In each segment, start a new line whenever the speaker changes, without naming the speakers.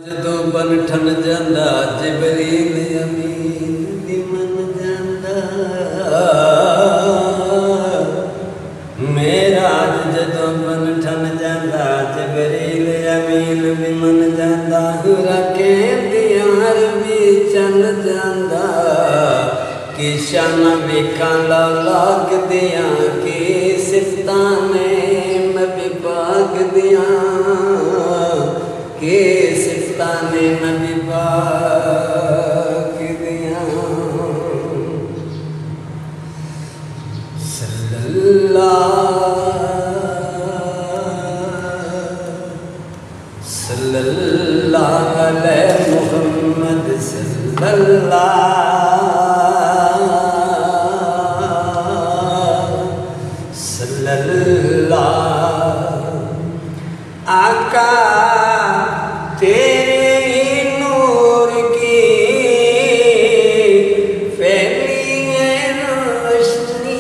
जदों बन ठन जांदा जिबरील अमीन दी मन जांदा मेराज जदों बन ठन जांदा जिबरील अमीन दी मन जांदा हुरा के दियार भी चल जांदा कि शान वेखां लाग दियां की सिफतां ने नबी पाक दियां के सिफताने नबी पाक दियां सल्लल्लाहु अलैहि मुहम्मद सल्लल्लाहु आका तेरे नूर की फैली है रोशनी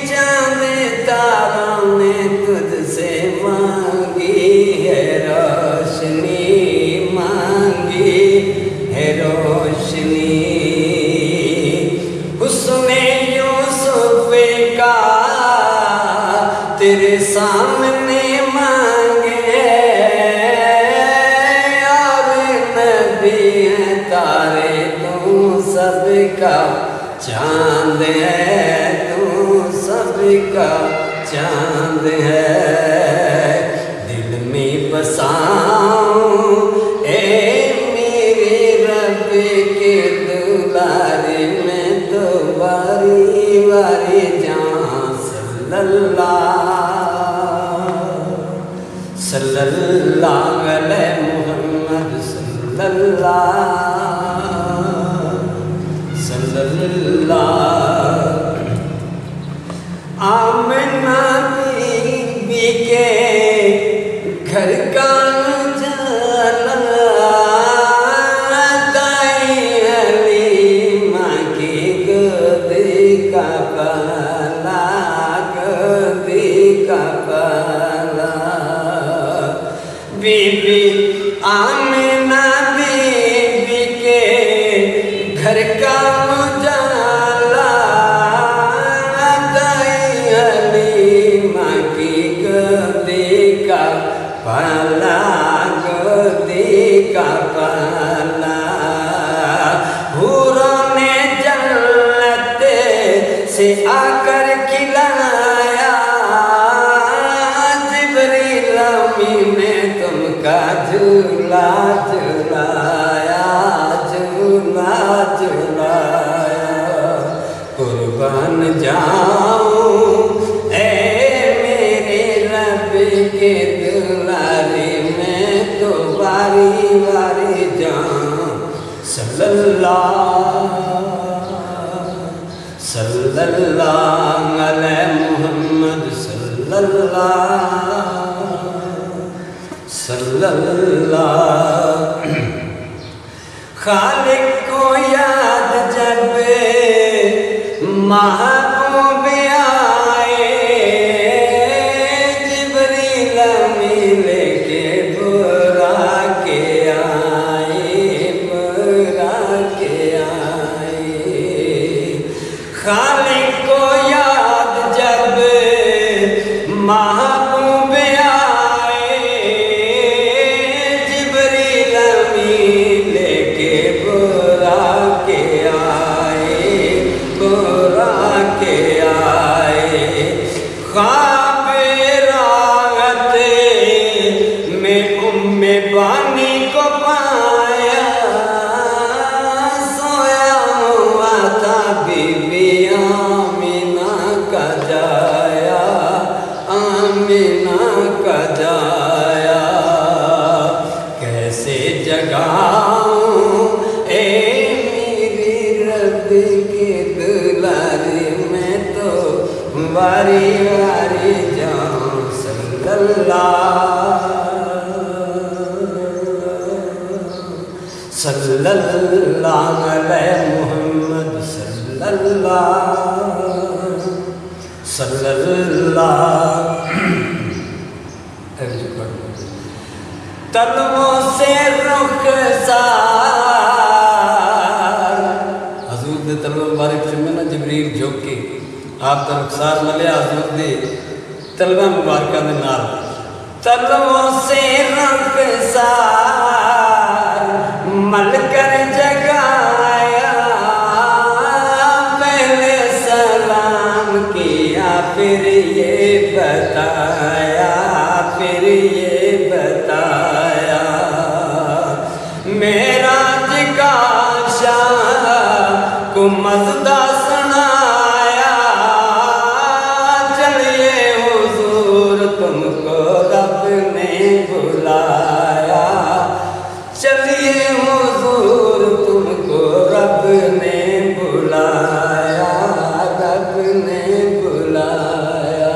चांद तारों ने तुझसे मांगी है रोशनी मांगी है रोशनी हुस्ने यूसुफ का तेरे सामने तारे तू सबका चांद है तू सबका चांद है दिल में बसाऊं ए मेरे रब के दुलारे में तो बारी बारी जान सल्लल्लाहु अलैहि मुहम्मद सल्लल्लाहु आमना बीबी के घर का उजाला दाई हलीमा की गोद का पाला बीबी आमना बीबी के घर का उजाला दाई हलीमा की गोदी का पाला हूरों ने जन्नत से आकर खिलाया जिब्रील अमीन ने तुमका झूला झूलाया कुर्बान जाऊं ए मेरे रब के दुलारे में तो बारी बारी जाऊं सल्लल्लाहु अलैहि मुहम्मद सल्लल्लाहु खालिक को याद जब महबूब आए जिब्रील मिले के बुरा के आए खालिक को याद जब महबूब आए जिब्रील मिले के बुरा के आए ख्वाब रात में उम्मे बानी को पाया सोया हुआ था बीबी आमीना का जाया कैसे जगाऊं ए मेरे रब के दुलारे में तो बारी बारी जाऊं सल्लल्लाहु अलैहि मुहम्मद सल्लल्लाहु तलवों से रुखसार हजूर दे तलवों मुबारक चुमे ना जबरील झुक के आप दा रुखसार मलिया हजूर दे तलवा मुबारक दे नाल तलवों से रुखसार मल कर जगाया पहले सलाम किया फिर ये बताया फिर ये बताया मेराज का शाह को मज़दा सुनाया चलिए हुजूर तुमको रब ने बुलाया चलिए हुजूर तुमको रब ने बुलाया रब ने बुलाया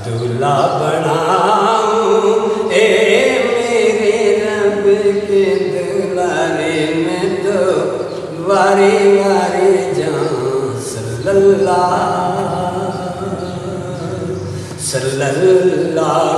दूल्हा बनाऊं ए मेरे रब के दुलारे में तो वारी वारी जान सल्लल्लाहु